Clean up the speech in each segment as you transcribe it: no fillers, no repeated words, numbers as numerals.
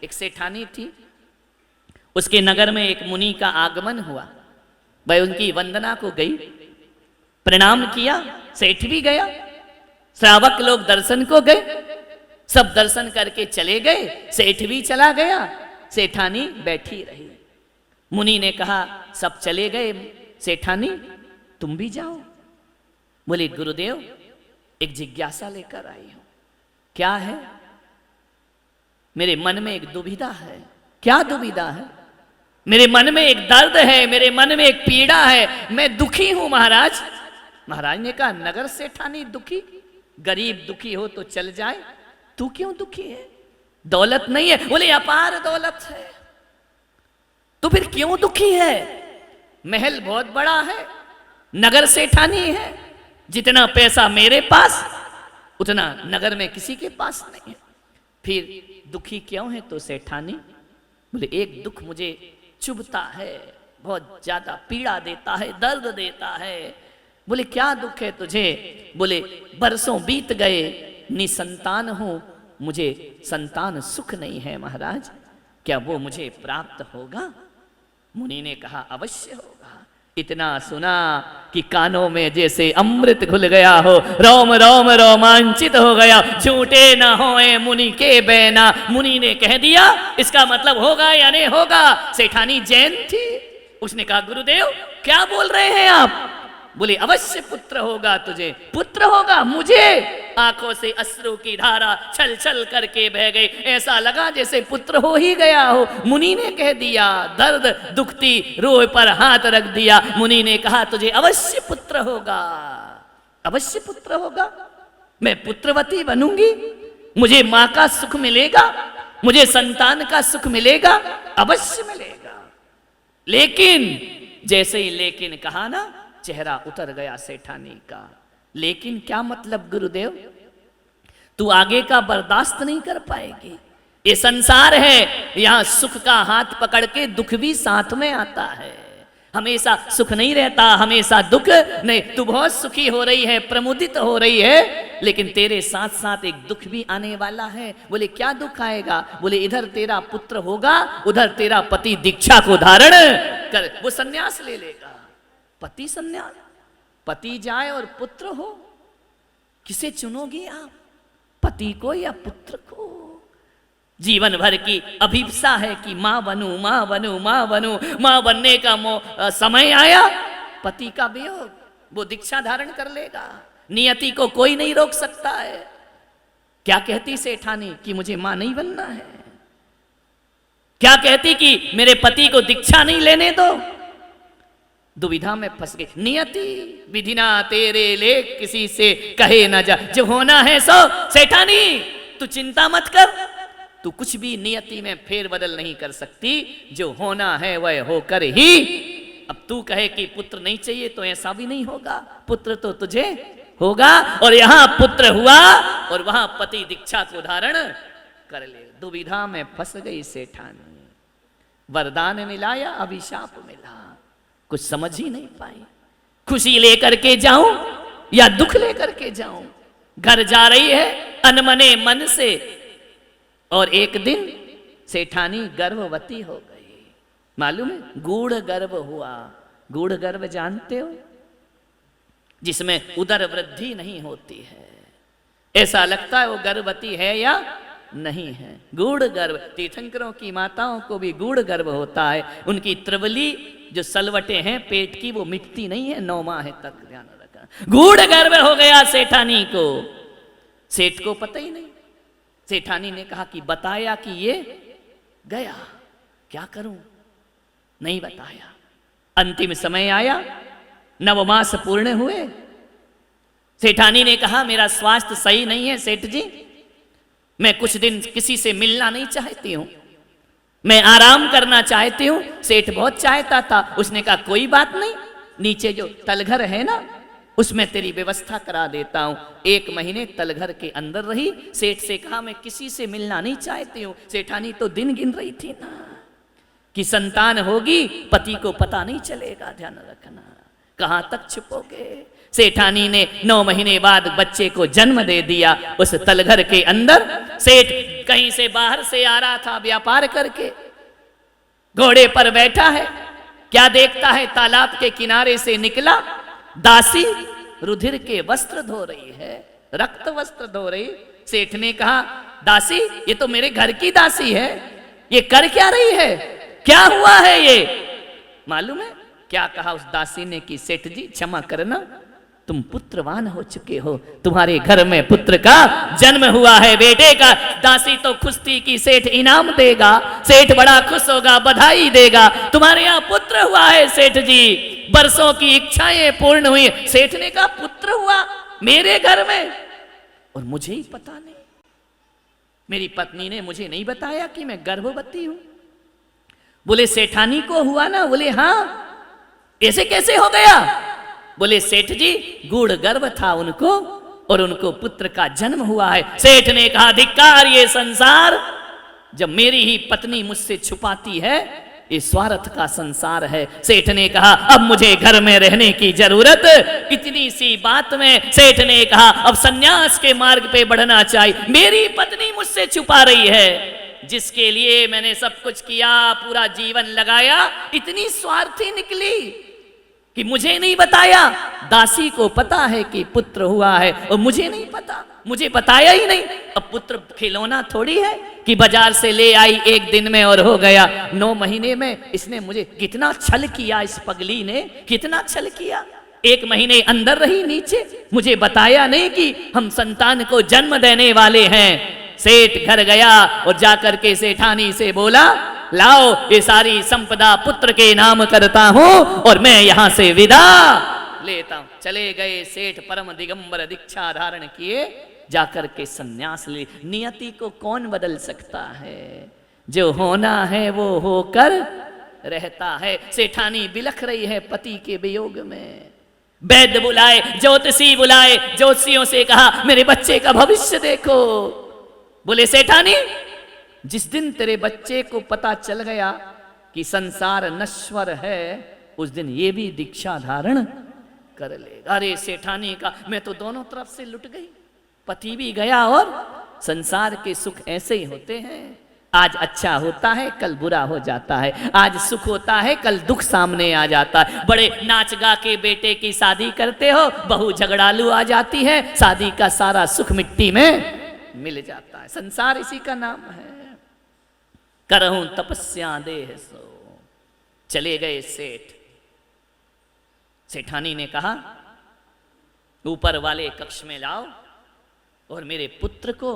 एक सेठानी थी, उसके नगर में एक मुनि का आगमन हुआ। वह उनकी वंदना को गई, प्रणाम किया, सेठ भी गया, श्रावक लोग दर्शन को गए, सब दर्शन करके चले गए, सेठ भी चला गया, सेठानी बैठी रही। मुनि ने कहा सब चले गए, सेठानी तुम भी जाओ। बोले गुरुदेव एक जिज्ञासा लेकर आई हूं। क्या है? मेरे मन में एक दुविधा है। क्या दुविधा है? मेरे मन में एक दर्द है, मेरे मन में एक पीड़ा है, मैं दुखी हूं महाराज। महाराज ने कहा नगर सेठानी दुखी? गरीब दुखी हो तो चल जाए, तू क्यों दुखी है? दौलत नहीं है? बोले अपार दौलत है। तो फिर क्यों दुखी है? महल बहुत बड़ा है, नगर सेठानी है, जितना पैसा मेरे पास उतना नगर में किसी के पास नहीं है, फिर दुखी क्यों है? तो सेठानी बोले एक दुख मुझे चुभता है, बहुत ज्यादा पीड़ा देता है, दर्द देता है। बोले क्या दुख है तुझे? बोले बरसों बीत गए, निसंतान हूं, मुझे संतान सुख नहीं है महाराज, क्या वो मुझे प्राप्त होगा? मुनि ने कहा अवश्य होगा। इतना सुना कि कानों में जैसे अमृत घुल गया हो, रोम रोम रोमांचित हो गया। झूठे न होए मुनि के बैना। मुनि ने कह दिया इसका मतलब होगा या नहीं होगा। सेठानी जैन थी, उसने कहा गुरुदेव क्या बोल रहे हैं आप? बोले अवश्य पुत्र होगा तुझे। पुत्र होगा मुझे? आंखों से अश्रु की धारा छल छल करके बह गई, ऐसा लगा जैसे पुत्र हो ही गया हो। मुनि ने कह दिया, दर्द दुखती रूह पर हाथ रख दिया। मुनि ने कहा तुझे अवश्य पुत्र होगा, अवश्य पुत्र होगा, मैं पुत्रवती बनूंगी, मुझे मां का सुख मिलेगा, मुझे संतान का सुख मिलेगा, अवश्य मिलेगा। लेकिन जैसे ही लेकिन कहा ना, चेहरा उतर गया सेठानी का। लेकिन क्या मतलब गुरुदेव? तू आगे का बर्दाश्त नहीं कर पाएगी। ये संसार है, यहां सुख का हाथ पकड़ के दुख भी साथ में आता है। हमेशा सुख नहीं रहता, हमेशा दुख नहीं। तू बहुत सुखी हो रही है, प्रमुदित हो रही है, लेकिन तेरे साथ साथ एक दुख भी आने वाला है। बोले क्या दुख आएगा? बोले इधर तेरा पुत्र होगा, उधर तेरा पति दीक्षा को धारण कर वो सन्यास ले लेगा। पति सन्यास, पति जाए और पुत्र हो, किसे चुनोगी आप? पति को या पुत्र को? जीवन भर की अभिप्सा है कि मां बनूं, मां बनूं, मां बनूं। मां बनने का समय आया, पति का वियोग, वो दीक्षा धारण कर लेगा। नियति को कोई नहीं रोक सकता है। क्या कहती सेठानी कि मुझे मां नहीं बनना है? क्या कहती कि मेरे पति को दीक्षा नहीं लेने दो? दुविधा में फंस गई। नियति विधिना तेरे लेख किसी से कहे न जा, जो होना है सो। सेठानी तू चिंता मत कर, तू कुछ भी नियति में फेर बदल नहीं कर सकती। जो होना है वह होकर ही। अब तू कहे कि पुत्र नहीं चाहिए तो ऐसा भी नहीं होगा, पुत्र तो तुझे होगा। और यहां पुत्र हुआ और वहां पति दीक्षा को धारण कर ले। दुविधा में फंस गई सेठानी। वरदान मिला या अभिशाप मिला, कुछ समझ ही नहीं पाई। खुशी लेकर के जाऊं या दुख लेकर के जाऊं? घर जा रही है अनमने मन से, और एक दिन सेठानी गर्भवती हो गई। मालूम है? गूढ़ गर्भ हुआ। गूढ़ गर्भ जानते हो? जिसमें उदर वृद्धि नहीं होती है, ऐसा लगता है वो गर्भवती है या नहीं है। गूढ़ गर्भ, तीर्थंकरों की माताओं को भी गूढ़ गर्भ होता है। उनकी त्रिवली जो सलवटे हैं पेट की, वो मिटती नहीं है 9 माह तक, ध्यान रखना। गूढ़ गर्भ हो गया सेठानी को। सेठ को पता ही नहीं। सेठानी ने कहा कि बताया कि ये गया, क्या करूं? नहीं बताया। अंतिम समय आया, 9 मास पूर्ण हुए। सेठानी ने कहा मेरा स्वास्थ्य सही नहीं है सेठ जी, मैं कुछ दिन किसी से मिलना नहीं चाहती हूं, मैं आराम करना चाहती हूं। सेठ बहुत चाहता था। उसने कहा कोई बात नहीं, नीचे जो तलघर है ना, उसमें तेरी व्यवस्था करा देता हूं। 1 महीने तलघर के अंदर रही। सेठ से कहा मैं किसी से मिलना नहीं चाहती हूं। सेठानी तो दिन गिन रही थी ना कि संतान होगी, पति को पता नहीं चलेगा, ध्यान रखना। कहां तक छुपोगे? सेठानी ने 9 महीने बाद बच्चे को जन्म दे दिया। उस तलघर के अंदर सेठ कहीं से बाहर से आ रहा था व्यापार करके, घोड़े पर बैठा है। क्या देखता है? तालाब के किनारे से निकला दासी रुधिर के वस्त्र धो रही है, रक्त वस्त्र धो रही। सेठ ने कहा, दासी ये तो मेरे घर की दासी है, ये कर क्या रही है? क्या हुआ है ये? मालूम है क्या कहा उस दासी ने कि सेठ जी क्षमा करना, तुम पुत्रवान हो चुके हो, तुम्हारे घर में पुत्र का जन्म हुआ है, बेटे का। दासी तो खुश थी कि सेठ इनाम देगा, सेठ बड़ा खुश होगा, बधाई देगा, तुम्हारे यहाँ पुत्र हुआ है सेठ जी, बरसों की इच्छाएं पूर्ण हुई। सेठ ने कहा, पुत्र हुआ मेरे घर में और मुझे ही पता नहीं, मेरी पत्नी ने मुझे नहीं बताया कि मैं गर्भवती हूं। बोले सेठानी को हुआ ना? बोले हाँ। ऐसे कैसे हो गया? बोले सेठ जी गूढ़ गर्भ था उनको और उनको पुत्र का जन्म हुआ है। सेठ ने कहा, धिक्कार ये संसार, जब मेरी ही पत्नी मुझसे छुपाती है, ये स्वार्थ का संसार है। सेठ ने कहा, अब मुझे घर में रहने की जरूरत। इतनी सी बात में सेठ ने कहा, अब सन्यास के मार्ग पे बढ़ना चाहिए। मेरी पत्नी मुझसे छुपा रही है, जिसके लिए मैंने सब कुछ किया, पूरा जीवन लगाया, इतनी स्वार्थी निकली कि मुझे नहीं बताया। दासी को पता है कि पुत्र हुआ है और मुझे नहीं पता, मुझे बताया ही नहीं। अब पुत्र खिलौना थोड़ी है कि बाजार से ले आई एक दिन में और हो गया। 9 महीने में इसने मुझे कितना छल किया, इस पगली ने कितना छल किया। 1 महीने अंदर रही नीचे, मुझे बताया नहीं कि हम संतान को जन्म देने वाले हैं। सेठ घर गया और जाकर के सेठानी से बोला, लाओ ये सारी संपदा पुत्र के नाम करता हूं और मैं यहां से विदा लेता हूं। चले गए सेठ, परम दिगंबर दीक्षा धारण किए, जाकर के सन्यास ले। नियति को कौन बदल सकता है? जो होना है वो होकर रहता है। सेठानी बिलख रही है पति के वियोग में। वैद्य बुलाए, ज्योतिषी बुलाए, ज्योतिषियों से कहा, मेरे बच्चे का भविष्य देखो। बोले सेठानी, जिस दिन तेरे बच्चे को पता चल गया कि संसार नश्वर है, उस दिन ये भी दीक्षा धारण कर लेगा। अरे सेठानी का, मैं तो दोनों तरफ से लुट गई, पति भी गया और संसार के सुख ऐसे ही होते हैं। आज अच्छा होता है, कल बुरा हो जाता है, आज सुख होता है, कल दुख सामने आ जाता है। बड़े नाच गा के बेटे की शादी करते हो, बहू झगड़ालू आ जाती है, शादी का सारा सुख मिट्टी में मिल जाता है। संसार इसी का नाम है। करहूं तपस्या देह सो। चले गए सेठ। सेठानी ने कहा, ऊपर वाले कक्ष में लाओ और मेरे पुत्र को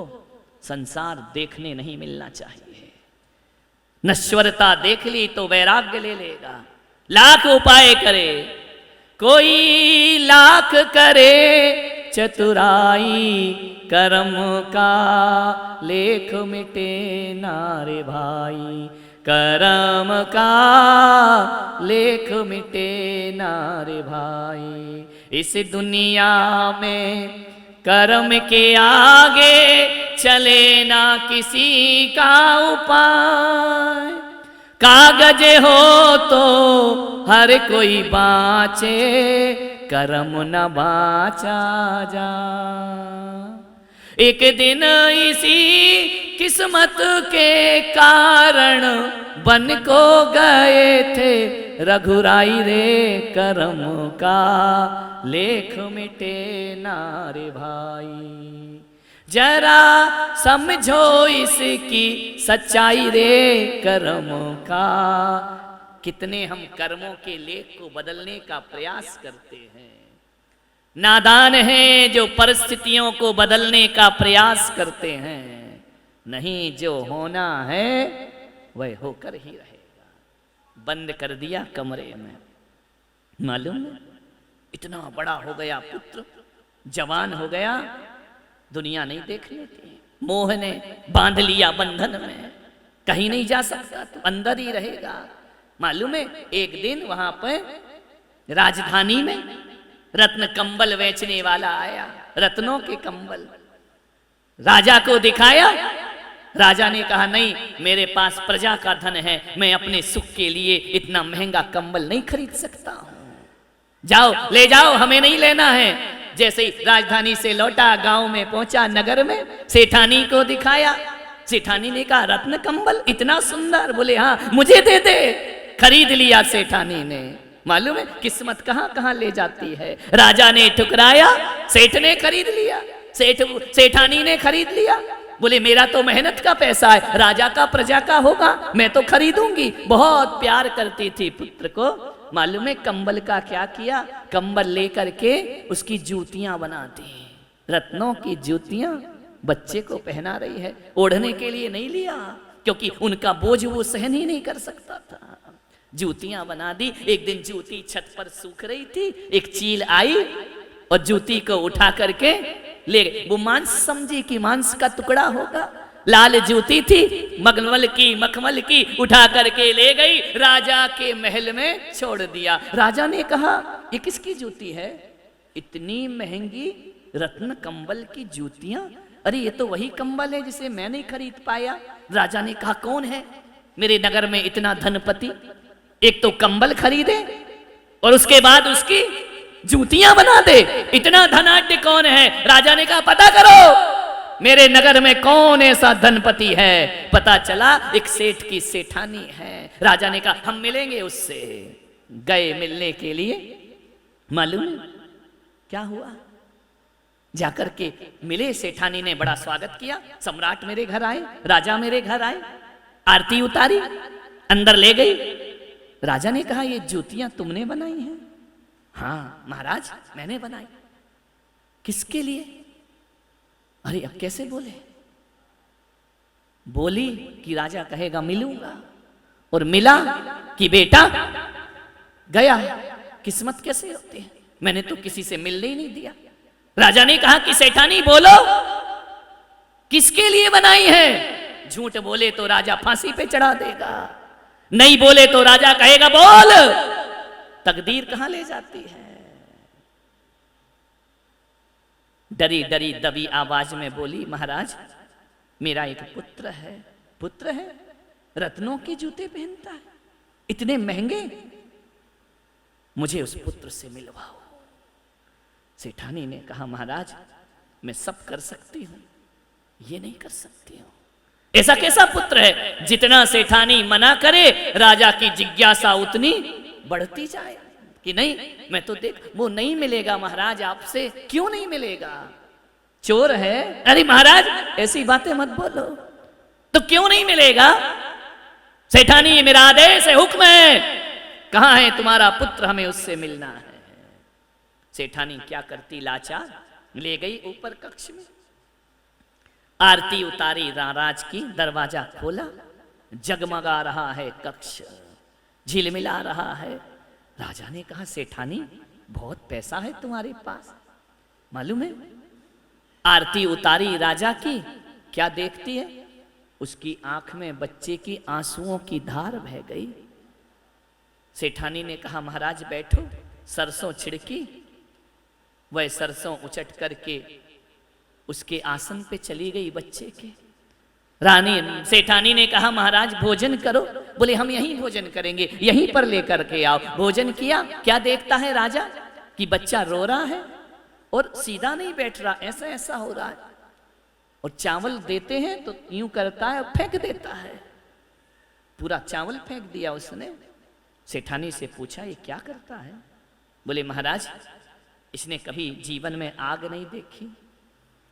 संसार देखने नहीं मिलना चाहिए। नश्वरता देख ली तो वैराग्य ले लेगा। लाख उपाय करे, कोई लाख करे चतुराई, कर्म का लेख मिटे नारे भाई, कर्म का लेख मिटे नारे भाई। इस दुनिया में कर्म के आगे चले ना किसी का उपाय। कागज हो तो हर कोई बाँचे, कर्म न बाँचा जा। एक दिन इसी किस्मत के कारण बन को गए थे रघुराई रे, कर्म का लेख मिटे नारे भाई। जरा समझो इसकी सच्चाई रे, कर्म का। कितने हम कर्मों के लेख को बदलने का प्रयास करते हैं। नादान हैं जो परिस्थितियों को बदलने का प्रयास करते हैं। नहीं, जो होना है वह होकर ही रहेगा। बंद कर दिया कमरे में। मालूम है, इतना बड़ा हो गया पुत्र, जवान हो गया, दुनिया नहीं देख लेती। मोह ने बांध लिया बंधन में, कहीं नहीं जा सकता, तो अंदर ही रहेगा। मालूम है, एक दिन वहां पर राजधानी में रत्न कंबल बेचने वाला आया। रत्नों के कंबल राजा को दिखाया। राजा ने कहा, नहीं, मेरे पास प्रजा का धन है, मैं अपने सुख के लिए इतना महंगा कंबल नहीं खरीद सकता हूं। जाओ ले जाओ, हमें नहीं लेना है। जैसे ही राजधानी से लौटा, गांव में पहुंचा, नगर में सेठानी को दिखाया। सेठानी ने कहा रत्न कंबल इतना सुंदर, बोले हाँ मुझे दे दे। खरीद लिया सेठानी ने। मालूम है किस्मत कहां कहां ले जाती है। राजा ने ठुकराया, सेठ ने खरीद लिया, सेठानी ने खरीद लिया। बोले मेरा तो मेहनत का पैसा है, राजा का प्रजा का होगा, मैं तो खरीदूंगी। बहुत प्यार करती थी पुत्र को। मालूम है कंबल का क्या किया, कंबल लेकर के उसकी जूतियां बना दी, रत्नों की जूतियां बच्चे को पहना रही है। ओढ़ने के लिए नहीं लिया, क्योंकि उनका बोझ वो सहन ही नहीं कर सकता था। जूतियां बना दी। एक दिन जूती छत पर सूख रही थी, एक चील आई और जूती को उठा करके ले गई। वो मांस समझी कि मांस का टुकड़ा होगा, लाल जूती थी, मखमल की उठा करके ले गई, राजा के महल में छोड़ दिया। राजा ने कहा ये किसकी जूती है, इतनी महंगी रत्न कंबल की जूतियां, अरे ये तो वही कंबल है जिसे मैं नहीं खरीद पाया। राजा ने कहा कौन है मेरे नगर में इतना धनपति, एक तो कंबल खरीदे और उसके बाद उसकी जूतियां बना दे, इतना धनाढ्य कौन है। राजा ने कहा पता करो मेरे नगर में कौन ऐसा धनपति है। पता चला एक सेठ की सेठानी है। राजा ने कहा हम मिलेंगे उससे। गए मिलने के लिए। मालूम क्या हुआ, जाकर के मिले। सेठानी ने बड़ा स्वागत किया। सम्राट मेरे घर आए, राजा मेरे घर आए, आरती उतारी, अंदर ले गई। राजा ने कहा ये जूतियां तुमने बनाई हैं। हाँ महाराज मैंने बनाई। किसके लिए, अरे अब कैसे बोले। बोली कि राजा कहेगा मिलूंगा, और मिला कि बेटा गया। किस्मत कैसे होती है, मैंने तो किसी से मिलने ही नहीं दिया। राजा ने कहा कि सेठानी बोलो किसके लिए बनाई है। झूठ बोले तो राजा फांसी पे चढ़ा देगा, नहीं बोले तो राजा कहेगा बोल। तकदीर कहां ले जाती है। डरी डरी दबी आवाज में बोली महाराज मेरा एक पुत्र है। पुत्र है, रत्नों के जूते पहनता है, इतने महंगे, मुझे उस पुत्र से मिलवाओ। सेठानी ने कहा महाराज मैं सब कर सकती हूं, ये नहीं कर सकती हूं। ऐसा कैसा पुत्र है, जितना सेठानी मना करे राजा की जिज्ञासा उतनी बढ़ती जाए कि नहीं मैं तो देख, वो नहीं मिलेगा महाराज आपसे। क्यों नहीं मिलेगा, चोर है। अरे महाराज ऐसी बातें मत बोलो, तो क्यों नहीं मिलेगा। सेठानी मेरा आदेश है, हुक्म है, कहां है तुम्हारा पुत्र, हमें उससे मिलना है। सेठानी क्या करती, लाचार ले गई ऊपर कक्ष में, आरती उतारी महाराज की, दरवाजा खोला, जगमगा रहा है कक्ष, झिलमिला रहा है। राजा ने कहा सेठानी बहुत पैसा है तुम्हारे पास, मालूम है। आरती उतारी राजा की, क्या देखती है, उसकी आंख में बच्चे की आंसुओं की धार बह गई। सेठानी ने कहा महाराज बैठो। सरसों छिड़की, वह सरसों उचट करके उसके आसन पे चली गई बच्चे के। रानी सेठानी ने कहा महाराज भोजन करो। बोले हम यहीं भोजन करेंगे, यहीं पर लेकर के आओ। भोजन किया। क्या देखता है राजा कि बच्चा रो रहा है और सीधा नहीं बैठ रहा, ऐसा ऐसा हो रहा है। और चावल देते हैं तो यूं करता है, फेंक देता है, पूरा चावल फेंक दिया उसने। सेठानी से पूछा ये क्या करता है। बोले महाराज इसने कभी जीवन में आग नहीं देखी,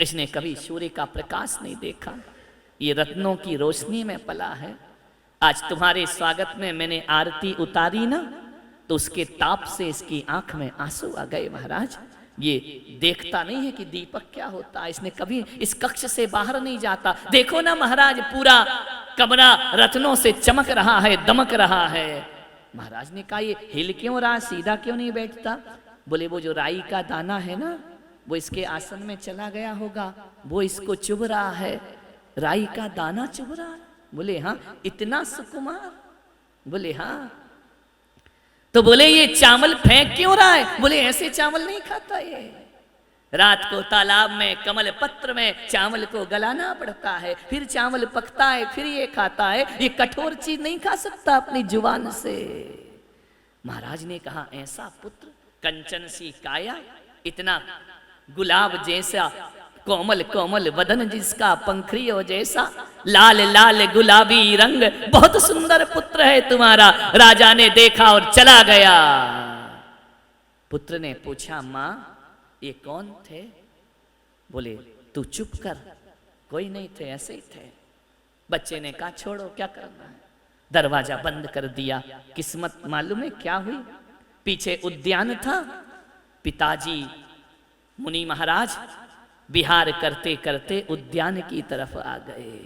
इसने कभी सूर्य का प्रकाश नहीं देखा, ये रत्नों की रोशनी में पला है। आज तुम्हारे स्वागत में मैंने आरती उतारी ना, तो उसके ताप से इसकी आंख में आंसू आ गए। महाराज ये देखता नहीं है कि दीपक क्या होता है, इसने कभी इस कक्ष से बाहर नहीं जाता। देखो ना महाराज पूरा कमरा रत्नों से चमक रहा है, दमक रहा है। महाराज ने कहा ये हिल क्यों रहा, सीधा क्यों नहीं बैठता। बोले वो जो राई का दाना है ना, वो इसके आसन में चला गया होगा, वो इसको चुभ रहा है, राई का दाना चुभ रहा है। बोले हाँ इतना सुकुमार। बोले हाँ। तो बोले ये चावल फेंक क्यों रहा है। बोले ऐसे चावल नहीं खाता ये, रात को तालाब में कमल पत्र में चावल को गलाना पड़ता है, फिर चावल पकता है, फिर ये खाता है, ये कठोर चीज नहीं खा सकता अपनी जुबान से। महाराज ने कहा ऐसा पुत्र कंचन सी काया, इतना गुलाब जैसा कोमल कोमल वदन जिसका, पंखड़ियों जैसा लाल लाल गुलाबी रंग, बहुत सुंदर पुत्र है तुम्हारा। राजा ने देखा और चला गया। पुत्र ने पूछा, मां ये कौन थे? बोले तू चुप कर, कोई नहीं थे, ऐसे ही थे। बच्चे ने कहा छोड़ो, क्या करना है। दरवाजा बंद कर दिया। किस्मत मालूम है क्या हुई? पीछे उद्यान था, पिताजी मुनि महाराज विहार करते करते उद्यान की तरफ आ गए।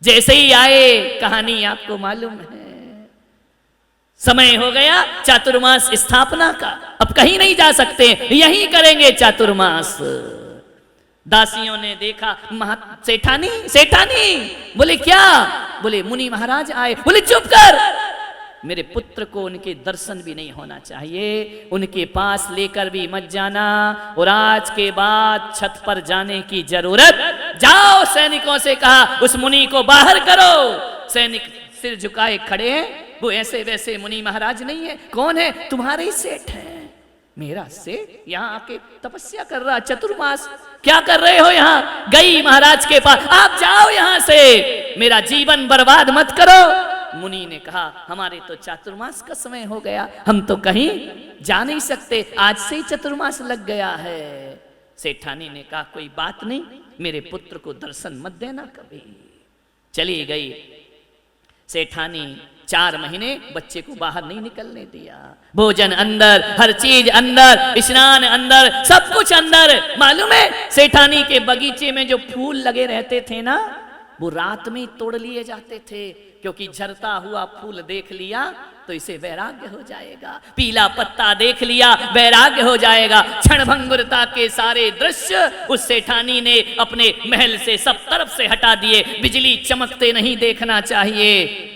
जैसे ही आए, कहानी आपको मालूम है, समय हो गया चातुर्मास स्थापना का, अब कहीं नहीं जा सकते, यहीं करेंगे चातुर्मास। दासियों ने देखा, सेठानी सेठानी। बोले क्या? बोले मुनि महाराज आए। बोले चुप कर, मेरे पुत्र को उनके दर्शन भी नहीं होना चाहिए, उनके पास लेकर भी मत जाना, और आज के बाद छत पर जाने की जरूरत। जाओ, सैनिकों से कहा उस मुनि को बाहर करो। सैनिक सिर झुकाए खड़े हैं, वो ऐसे वैसे मुनि महाराज नहीं है। कौन है? तुम्हारे ही सेठ है। मेरा सेठ यहाँ आके तपस्या कर रहा, चतुर्मास क्या कर रहे हो यहाँ? गई महाराज के पास, आप जाओ यहाँ से, मेरा जीवन बर्बाद मत करो। मुनि ने कहा हमारे तो चातुर्मास का समय हो गया, हम तो कहीं जा नहीं सकते, आज से ही चतुर्मास लग गया है। सेठानी ने कहा कोई बात नहीं, मेरे पुत्र को दर्शन मत देना कभी। चली गई सेठानी। 4 महीने बच्चे को बाहर नहीं निकलने दिया। भोजन अंदर, हर चीज अंदर, स्नान अंदर, सब कुछ अंदर। मालूम है सेठानी के बगीचे में जो फूल लगे रहते थे ना, वो रात में तोड़ लिए जाते थे, क्योंकि झरता हुआ फूल देख लिया तो इसे वैराग्य हो जाएगा। पीला पत्ता देख लिया, वैराग्य हो जाएगा। क्षणभंगुरता के सारे दृश्य उस सेठानी ने अपने महल से सब तरफ से हटा दिए। बिजली चमकते नहीं देखना चाहिए,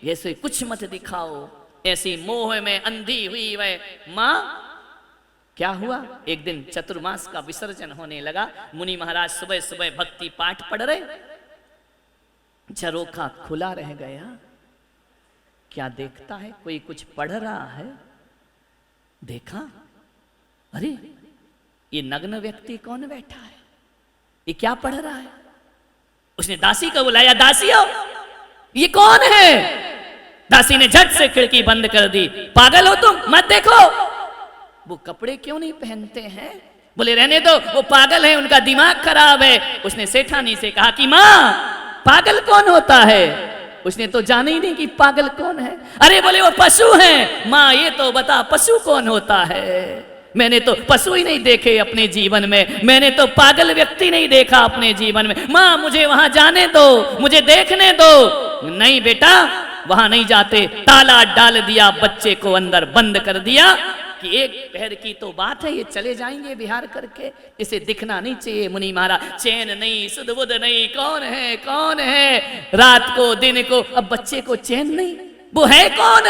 ऐसे कुछ मत दिखाओ। ऐसी मोह में अंधी हुई वह मां। क्या हुआ? एक दिन चतुर्मास का विसर्जन होने लगा। मुनि महाराज सुबह सुबह भक्ति पाठ पढ़ रहे, झरोखा खुला रह गया। क्या देखता है? कोई कुछ पढ़ रहा है। देखा, अरे ये नग्न व्यक्ति कौन बैठा है, ये क्या पढ़ रहा है? उसने दासी को बुलाया, दासी हो, ये कौन है? दासी ने झट से खिड़की बंद कर दी। पागल हो तुम, मत देखो। वो कपड़े क्यों नहीं पहनते हैं? बोले रहने दो, वो पागल है, उनका दिमाग खराब है। उसने सेठानी से कहा कि मां पागल कौन होता है? उसने तो जाना ही नहीं कि पागल कौन है। अरे बोले वो पशु हैं। मां ये तो बता पशु कौन होता है? मैंने तो पशु ही नहीं देखे अपने जीवन में, मैंने तो पागल व्यक्ति नहीं देखा अपने जीवन में। मां मुझे वहां जाने दो, मुझे देखने दो। नहीं बेटा, वहां नहीं जाते। ताला डाल दिया, बच्चे को अंदर बंद कर दिया कि एक पहर की तो बात है, ये चले जाएंगे विहार करके, इसे दिखना नहीं चाहिए। मुनि महाराज चैन नहीं, सुध बुध नहीं, कौन है कौन है? रात को दिन को, अब बच्चे को चैन नहीं, वो है कौन?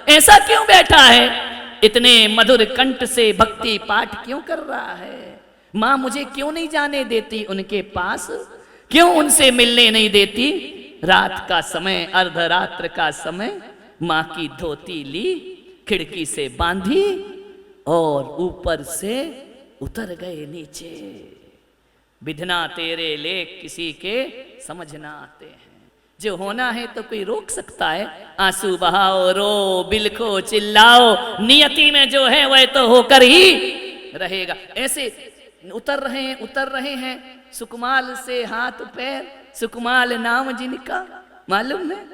ऐसा क्यों बैठा है? इतने मधुर कंठ से भक्ति पाठ क्यों कर रहा है? मां मुझे क्यों नहीं जाने देती उनके पास, क्यों उनसे मिलने नहीं देती? रात का समय, अर्धरात्र का समय, मां की धोती ली, खिड़की से बांधी और ऊपर से उतर गए नीचे। विधना तेरे लेख किसी के समझ ना आते हैं। जो होना है तो कोई रोक सकता है? आंसू बहाओ, रो, बिलखो, चिल्लाओ, नियति में जो है वह तो होकर ही रहेगा। ऐसे उतर रहे हैं सुकमाल से हाथ पैर, सुकमाल नाम जिनका, मालूम है?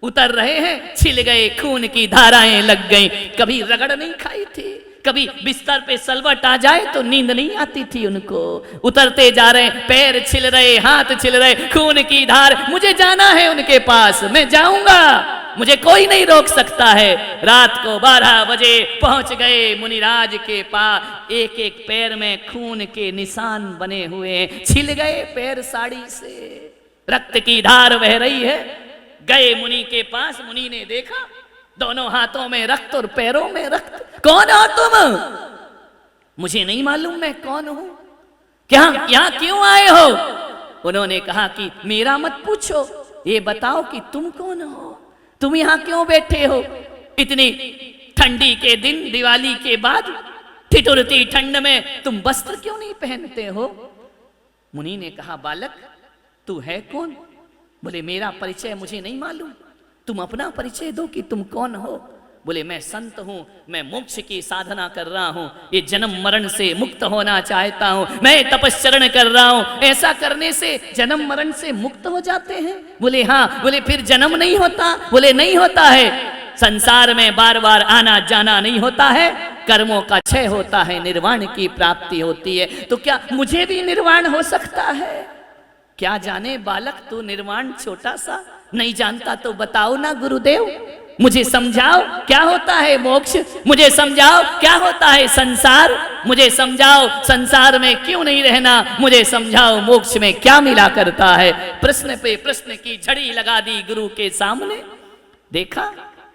उतर रहे हैं, छिल गए, खून की धाराएं लग गईं। कभी रगड़ नहीं खाई थी, कभी बिस्तर पे सलवट आ जाए तो नींद नहीं आती थी उनको। उतरते जा रहे, पैर छिल रहे, हाथ छिल रहे, खून की धार। मुझे जाना है उनके पास, मैं जाऊंगा, मुझे कोई नहीं रोक सकता है। रात को 12 बजे पहुंच गए मुनिराज के पास। एक एक पैर में खून के निशान बने हुए, छिल गए पैर साड़ी से, रक्त की धार बह रही है। गए मुनि के पास, मुनि ने देखा दोनों हाथों में रक्त और पैरों में रक्त। कौन हो तुम? मुझे नहीं मालूम मैं कौन हूं, क्या यहां क्यों आए हो? उन्होंने कहा कि मेरा मत पूछो, ये बताओ कि तुम कौन हो, तुम यहां क्यों बैठे हो? इतनी ठंडी के दिन, दिवाली के बाद, ठिठुरती ठंड में तुम वस्त्र क्यों नहीं पहनते हो? मुनि ने कहा, बालक तू है कौन? बोले, मेरा परिचय मुझे नहीं मालूम, तुम अपना परिचय दो कि तुम कौन हो। बोले, मैं संत हूं, मैं मोक्ष की साधना कर रहा हूं, ये जन्म मरण से मुक्त होना चाहता हूं, मैं तपस्चरण कर रहा हूं। ऐसा करने से जन्म मरण से मुक्त हो जाते हैं? बोले, हाँ। बोले, फिर जन्म नहीं होता? बोले, नहीं होता है। संसार में बार बार आना जाना नहीं होता है, कर्मों का क्षय होता है, निर्वाण की प्राप्ति होती है। तो क्या मुझे भी निर्वाण हो सकता है? क्या जाने बालक, तू निर्वाण छोटा सा नहीं जानता तो बताओ ना गुरुदेव, मुझे समझाओ क्या होता है मोक्ष, मुझे समझाओ क्या होता है संसार, मुझे समझाओ संसार में क्यों नहीं रहना, मुझे समझाओ मोक्ष में क्या मिला करता है। प्रश्न पे प्रश्न की झड़ी लगा दी गुरु के सामने। देखा,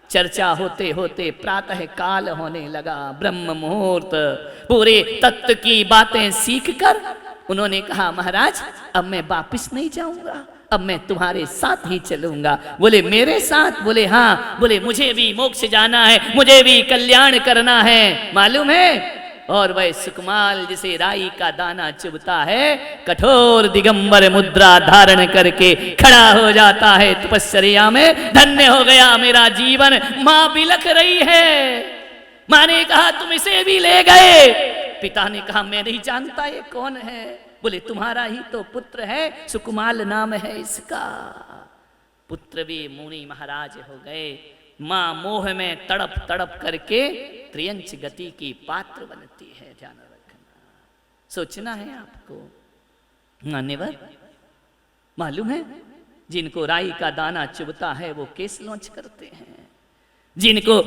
चर्चा होते होते प्रातः काल होने लगा, ब्रह्म मुहूर्त। पूरे तत्व की बातें सीखकर उन्होंने कहा, महाराज अब मैं वापिस नहीं जाऊंगा, अब मैं तुम्हारे साथ ही चलूंगा। बोले, मेरे साथ? बोले, हाँ। बोले, मुझे भी मोक्ष जाना है, मुझे भी कल्याण करना है, मालूम है? और वह सुकमाल जिसे राई का दाना चुभता है, कठोर दिगंबर मुद्रा धारण करके खड़ा हो जाता है तपस्या में। धन्य हो गया मेरा जीवन। मां बिलख रही है। मां ने कहा, तुम इसे भी ले गए? पिता ने कहा, मैं नहीं जानता ये कौन है। बोले, तुम्हारा ही तो पुत्र है, सुकुमाल नाम है इसका। पुत्र भी मुनि महाराज हो गए। मां मोह में तड़प तड़प करके त्रियंच गति की पात्र बनती है। ध्यान रखना, सोचना है आपको। मान्यवर, मालूम है, जिनको राई का दाना चुभता है वो केस लॉन्च करते हैं, जिनको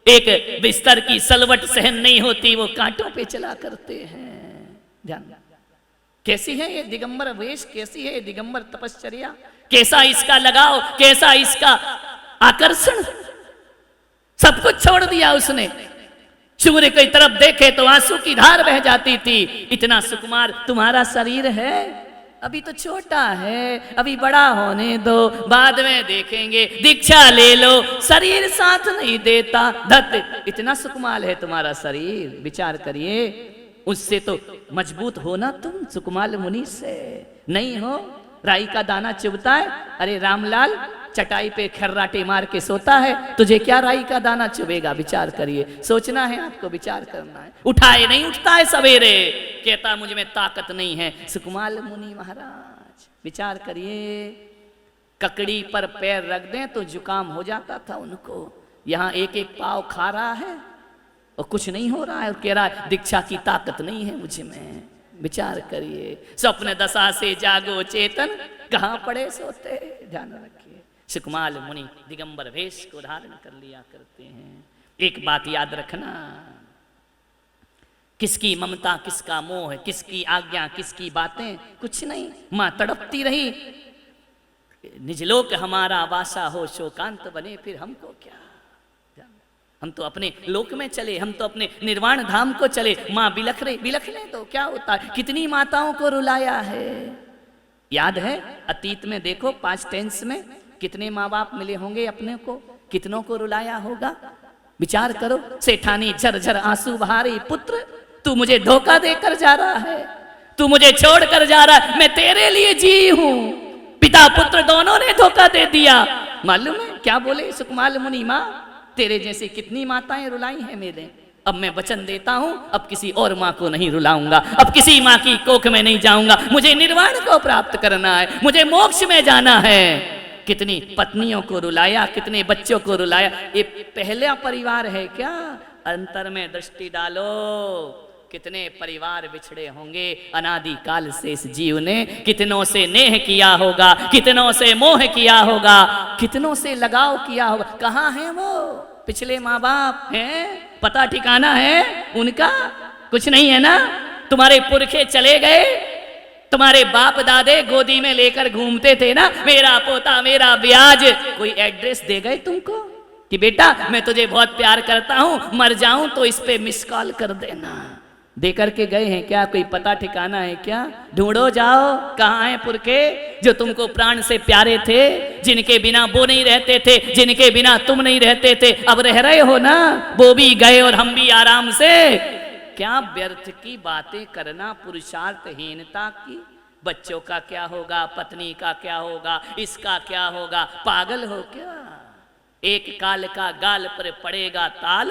एक बिस्तर की सलवट सहन नहीं होती वो कांटों पे चला करते हैं। ध्यान, कैसी है ये दिगंबर वेश, कैसी है ये दिगंबर तपश्चर्या, कैसा इसका लगाव, कैसा इसका आकर्षण। सब कुछ छोड़ दिया उसने। सूर्य की तरफ देखे तो आंसू की धार बह जाती थी। इतना सुकुमार तुम्हारा शरीर है, अभी तो छोटा है, अभी बड़ा होने दो, बाद में देखेंगे, दीक्षा ले लो। शरीर साथ नहीं देता। धत, इतना सुकुमाल है तुम्हारा शरीर, विचार करिए। उससे तो मजबूत हो ना तुम, सुकुमाल मुनि से नहीं हो। राई का दाना चुभता है, अरे रामलाल चटाई पे खर्राटे मार के सोता है, तुझे क्या राई का दाना चुभेगा? विचार करिए, सोचना है आपको, विचार करना है। उठाए नहीं उठता है सवेरे, कहता मुझ में ताकत नहीं है। सुकुमाल मुनि महाराज, विचार करिए, ककड़ी पर पैर रख दें तो जुकाम हो जाता था उनको। यहाँ एक एक पाव खा रहा है और कुछ नहीं हो रहा है, और कह रहा है दीक्षा की ताकत नहीं है मुझ में। विचार करिए, स्वप्न दशा से जागो चेतन, कहाँ पड़े सोते। ध्यान रखिए, सुकुमाल मुनि दिगंबर वेश को धारण कर लिया करते हैं। एक बात याद रखना, किसकी ममता, किसका मोह, किसकी आज्ञा, किसकी बातें, कुछ नहीं। मां तड़पती रही, निजलोक हमारा वासा हो, शोकांत बने फिर हमको क्या। हम तो अपने लोक में चले, हम तो अपने निर्वाण धाम को चले। मां बिलख रही, बिलखने तो क्या होता है। कितनी माताओं को रुलाया है, याद है? अतीत में देखो, 5 टेंस में कितने माँ बाप मिले होंगे अपने को, कितनों को रुलाया होगा। विचार करो। सेठानी झरझर आंसू बहा रही, पुत्र तू मुझे धोखा देकर जा रहा है, तू मुझे छोड़ कर जा रहा है, मैं तेरे लिए जी हूं। पिता पुत्र दोनों ने धोखा दे दिया। मालूम है क्या बोले सुकुमाल मुनि? मां, तेरे जैसी कितनी माताएं रुलाई हैं मेरे। अब मैं वचन देता हूं, अब किसी और मां को नहीं रुलाऊंगा, अब किसी मां की कोख में नहीं जाऊंगा। मुझे निर्वाण को प्राप्त करना है, मुझे मोक्ष में जाना है। कितनी पत्नियों को रुलाया, कितने बच्चों को रुलाया। ये पहला परिवार है क्या? अंतर में दृष्टि डालो, कितने परिवार बिछड़े होंगे अनादि काल से। इस जीव ने कितनों से नेह किया होगा, कितनों से मोह किया होगा, कितनों से लगाव किया होगा। कहाँ है वो पिछले माँ बाप? हैं? पता ठिकाना है उनका? कुछ नहीं है ना। तुम्हारे पुरखे चले गए, तुम्हारे बाप दादे गोदी में लेकर घूमते थे ना, मेरा पोता मेरा ब्याज। कोई एड्रेस दे गए तुमको कि बेटा मैं तुझे बहुत प्यार करता हूं, मर जाऊं तो इस पे मिस कॉल कर देना। दे करके गए हैं क्या? कोई पता ठिकाना है क्या? ढूंढो जाओ, कहाँ हैं पुरखे जो तुमको प्राण से प्यारे थे, जिनके बिना वो नहीं रहते थे, जिनके बिना तुम नहीं रहते थे, अब रह रहे हो ना, वो भी गए और हम भी आराम से। क्या व्यर्थ की बातें करना, पुरुषार्थहीनता की। बच्चों का क्या होगा, पत्नी का क्या होगा, इसका क्या होगा, पागल हो क्या? एक काल का गाल पर पड़ेगा ताल,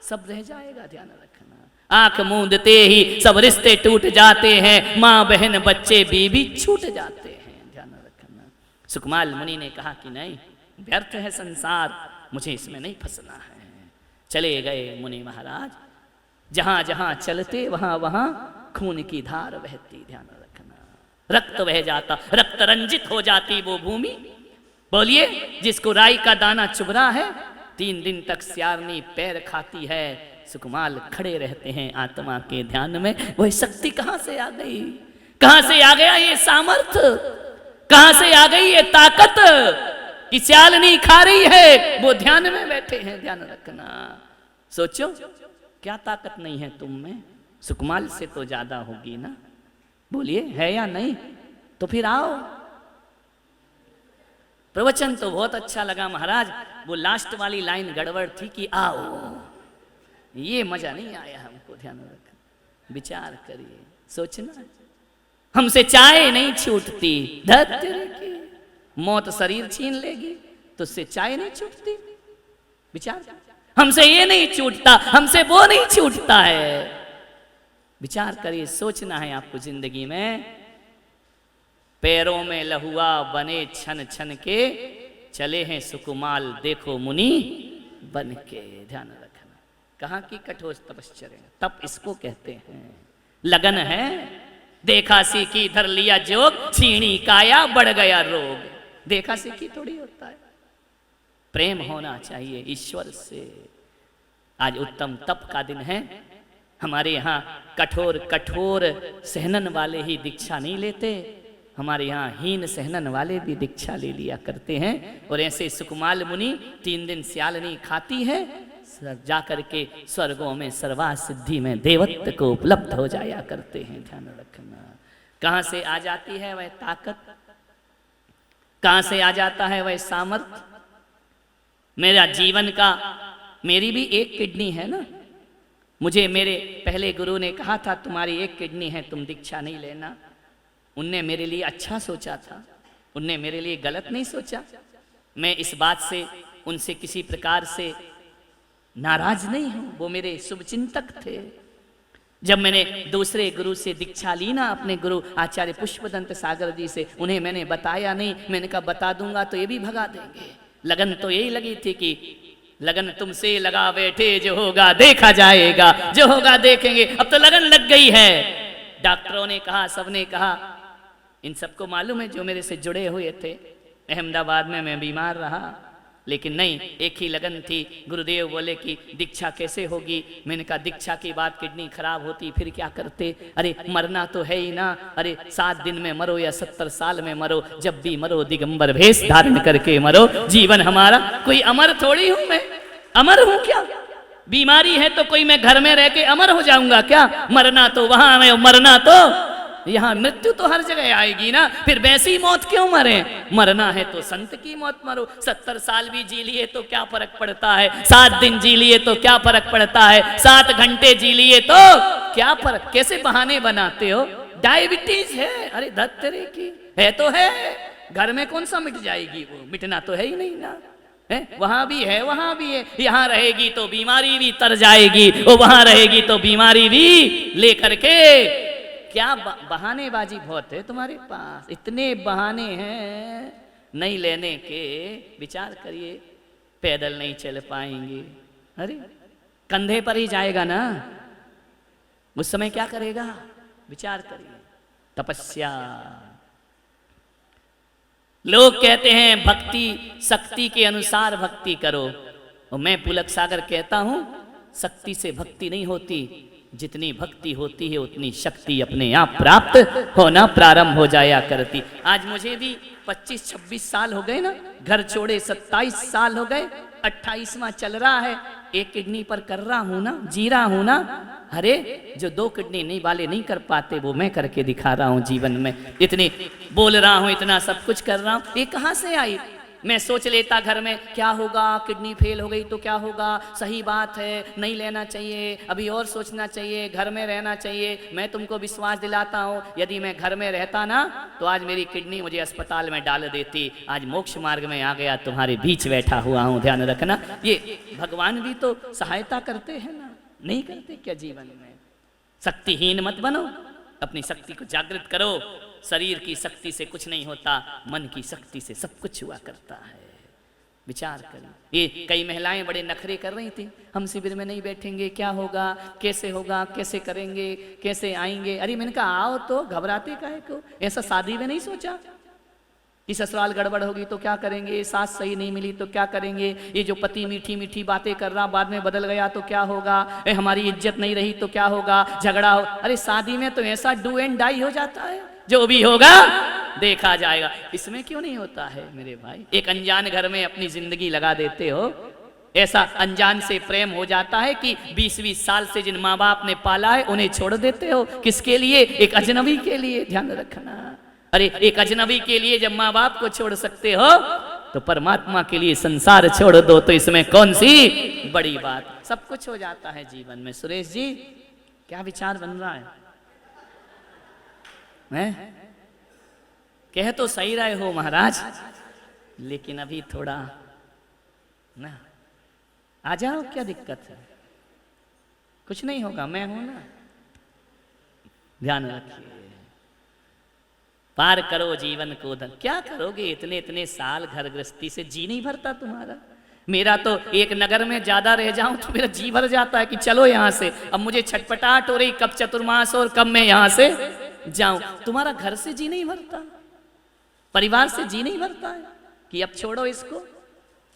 सब रह जाएगा, ध्यान रखना। आंख मूंदते ही सब रिश्ते टूट जाते हैं, माँ बहन बच्चे बीबी छूट जाते हैं, ध्यान रखना। सुकमाल मुनि ने कहा कि नहीं, व्यर्थ है संसार, मुझे इसमें नहीं फंसना है। चले गए मुनि महाराज। जहां जहां चलते वहां वहां खून की धार बहती, ध्यान रखना। रक्त बह जाता, रक्त रंजित हो जाती वो भूमि। बोलिए, जिसको राई का दाना चुभ रहा है, 3 दिन तक स्यारनी पैर खाती है। सुकुमाल खड़े रहते हैं आत्मा के ध्यान में। वह शक्ति कहां से आ गई, कहां से आ गया ये सामर्थ्य, कहां से आ गई ये ताकत कि स्यालनी खा रही है, वो ध्यान में बैठे हैं, ध्यान रखना। सोचो, क्या ताकत नहीं है तुम में? सुकुमाल से तो ज्यादा होगी ना। बोलिए, है या नहीं? तो फिर आओ। प्रवचन तो बहुत अच्छा लगा महाराज, वो लास्ट वाली लाइन गड़बड़ थी कि आओ, ये मजा नहीं आया हमको, ध्यान रखना। विचार करिए, सोचना। हमसे चाय नहीं छूटती, धत्य की मौत शरीर छीन लेगी तो उससे चाय नहीं छूटती। विचार, हमसे ये नहीं छूटता, हमसे वो नहीं छूटता है। विचार करिए, सोचना है आपको जिंदगी में। पैरों में लहुआ बने छन छन के, चले हैं सुकुमाल देखो मुनि बन के, ध्यान रखना। कहाँ की कठोर तपश्चर्या, तप इसको कहते हैं। लगन है, देखा सीखी धर लिया जोग, छीणी काया बढ़ गया रोग। देखा सीखी थोड़ी होता है, प्रेम होना चाहिए ईश्वर से। आज उत्तम तप का दिन है। हमारे यहाँ कठोर कठोर सहनन वाले ही दीक्षा नहीं लेते, हमारे यहाँ हीन सहनन वाले भी दीक्षा ले लिया करते हैं। और ऐसे सुकुमाल मुनि 3 दिन स्यालनी खाती है, जा करके स्वर्गों में सर्वा सिद्धि में देवत्व को उपलब्ध हो जाया करते हैं, ध्यान रखना। कहां से आ जाती है वह ताकत, कहां से आ जाता है वह सामर्थ्य? मेरा जीवन का, मेरी भी एक किडनी है ना। मुझे मेरे पहले गुरु ने कहा था, तुम्हारी एक किडनी है, तुम दीक्षा नहीं लेना। उनने मेरे लिए अच्छा सोचा था, उनने मेरे लिए गलत नहीं सोचा। मैं इस बात से उनसे किसी प्रकार से नाराज नहीं हूं, वो मेरे शुभचिंतक थे। जब मैंने दूसरे गुरु से दीक्षा ली ना, अपने गुरु आचार्य पुष्पदंत सागर जी से, उन्हें मैंने बताया नहीं। मैंने कहा बता दूंगा तो ये भी भगा देंगे। लगन तो यही लगी थी कि लगन तुमसे लगा बैठे, जो होगा देखा जाएगा, जो होगा देखेंगे। अब तो लगन लग गई है। डॉक्टरों ने कहा, सबने कहा, इन सबको मालूम है जो मेरे से जुड़े हुए थे। अहमदाबाद में मैं बीमार रहा, लेकिन नहीं, एक ही लगन थी। गुरुदेव बोले कि दीक्षा कैसे होगी? मैंने कहा दीक्षा की बात, किडनी खराब होती फिर क्या करते? अरे मरना तो है ही ना। अरे 7 दिन में मरो या 70 साल में मरो, जब भी मरो दिगंबर भेष धारण करके मरो। जीवन हमारा कोई अमर थोड़ी हूं मैं, अमर हूं क्या? बीमारी है तो कोई मैं घर में रह के अमर हो जाऊंगा क्या? मरना तो वहां है, मरना तो यहाँ, मृत्यु तो हर जगह आएगी ना। फिर वैसी मौत क्यों मरे? मरना है तो संत की मौत मरो। 70 साल भी जी लिए तो क्या फर्क पड़ता है? 7 दिन जी लिए तो क्या फर्क पड़ता है? 7 घंटे जी लिए तो क्या फर्क? कैसे बहाने बनाते हो? डायबिटीज है, अरे धत्तरे की है तो है, घर में कौन सा मिट जाएगी? वो मिटना तो है ही नहीं ना। है, वहां भी है, वहां भी है। यहाँ रहेगी तो बीमारी भी तर जाएगी, वो वहां रहेगी तो बीमारी भी लेकर के। क्या बहानेबाजी बहुत है तुम्हारे पास, इतने बहाने हैं नहीं लेने के। विचार करिए, पैदल नहीं चल पाएंगे, अरे कंधे पर ही जाएगा ना, उस समय क्या करेगा? विचार करिए। तपस्या, लोग कहते हैं भक्ति शक्ति के अनुसार भक्ति करो, और मैं पुलक सागर कहता हूं शक्ति से भक्ति नहीं होती, जितनी भक्ति होती है उतनी शक्ति अपने आप प्राप्त होना प्रारंभ हो जाया करती। आज मुझे भी 25-26 साल हो गए ना, घर छोड़े 27 साल हो गए। 28वां चल रहा है, एक किडनी पर कर रहा हूं ना, जी रहा हूं ना। अरे जो 2 किडनी नहीं वाले नहीं कर पाते वो मैं करके दिखा रहा हूं जीवन में। इतनी बोल रहा हूं, इतना सब कुछ कर रहा हूं, ये कहां से आई? मैं सोच लेता घर में क्या होगा, किडनी फेल हो गई तो क्या होगा, सही बात है, नहीं लेना चाहिए, अभी और सोचना चाहिए, घर में रहना चाहिए। मैं तुमको विश्वास दिलाता हूँ, यदि मैं घर में रहता ना तो आज मेरी किडनी मुझे अस्पताल में डाल देती। आज मोक्ष मार्ग में आ गया, तुम्हारे बीच बैठा हुआ हूँ, ध्यान रखना। ये भगवान भी तो सहायता करते हैं ना, नहीं करते क्या जीवन में? शक्तिहीन मत बनो, अपनी शक्ति को जागृत करो। शरीर की शक्ति से कुछ नहीं होता, मन की शक्ति से सब कुछ हुआ करता है। विचार करें। ये कई महिलाएं बड़े नखरे कर रही थी, हम शिविर में नहीं बैठेंगे, क्या होगा, कैसे होगा, कैसे करेंगे, कैसे आएंगे। अरे मैंने कहा आओ तो, घबराते काहे को? ऐसा शादी में नहीं सोचा कि ससुराल गड़बड़ होगी तो क्या करेंगे, सास सही नहीं मिली तो क्या करेंगे, ये जो पति मीठी मीठी बातें कर रहा बाद में बदल गया तो क्या होगा, हमारी इज्जत नहीं रही तो क्या होगा, झगड़ा हो। अरे शादी में तो ऐसा डू एंड डाई हो जाता है, जो भी होगा देखा जाएगा। इसमें क्यों नहीं होता है मेरे भाई? एक अनजान घर में अपनी जिंदगी लगा देते हो, ऐसा अनजान से प्रेम हो जाता है कि 20-20 साल से जिन माँ बाप ने पाला है उन्हें छोड़ देते हो। किसके लिए? एक अजनबी के लिए। ध्यान रखना। अरे एक अजनबी के लिए जब माँ बाप को छोड़ सकते हो तो परमात्मा के लिए संसार छोड़ दो, तो इसमें कौन सी बड़ी बात? सब कुछ हो जाता है जीवन में। सुरेश जी क्या विचार बन रहा है? कह तो सही रहे हो महाराज, लेकिन अभी थोड़ा ना आ जाओ, क्या दिक्कत है? कुछ नहीं होगा, मैं हूं ना। ध्यान रखिए, पार करो जीवन को। क्या करोगे इतने इतने साल घर गृहस्थी से? जी नहीं भरता तुम्हारा? मेरा तो एक नगर में ज्यादा रह जाऊं तो मेरा जी भर जाता है कि चलो यहां से। अब मुझे छटपटाहट हो रही, कब चतुर्मास और कब मैं यहां से जाऊं। तुम्हारा घर से जी नहीं भरता, परिवार से जी नहीं भरता है कि अब छोड़ो इसको।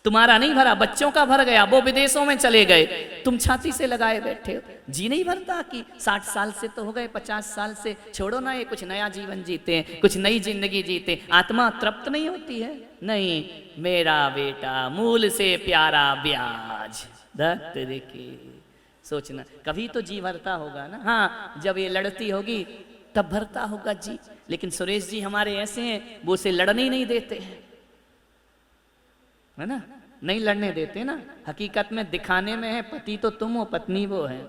तुम्हारा नहीं भरा, बच्चों का भर गया, वो विदेशों में चले गए, तुम छाती से लगाए बैठे हो। जी नहीं भरता कि 60 साल से तो हो गए, 50 साल से छोड़ो ना, ये कुछ नया जीवन जीते हैं, कुछ नई जिंदगी जीते। आत्मा तृप्त नहीं होती है? नहीं, मेरा बेटा मूल से प्यारा ब्याज दत्त देखे। सोचना कभी तो जी भरता होगा ना। हाँ, जब ये लड़ती होगी तब भरता होगा जी। लेकिन सुरेश जी हमारे ऐसे हैं, वो उसे लड़ने ही नहीं देते हैं, है ना? नहीं लड़ने देते ना। हकीकत में दिखाने में है पति तो तुम हो, पत्नी वो है।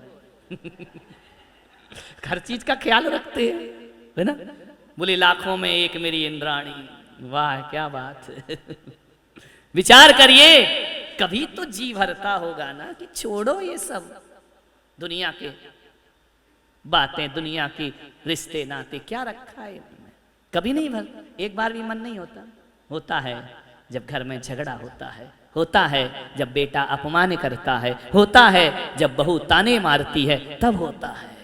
हर चीज का ख्याल रखते हैं, है ना? बोले लाखों में एक मेरी इंद्राणी। वाह क्या बात है। विचार करिए, कभी तो जी भरता होगा ना कि छोड़ो ये सब दुनिया के बातें, दुनिया की रिश्ते नाते, क्या रखा है इनमें? कभी नहीं भरता, एक बार भी मन नहीं होता। होता है जब घर में झगड़ा होता है जब बेटा अपमान करता है, होता है जब बहू ताने मारती है, तब होता है।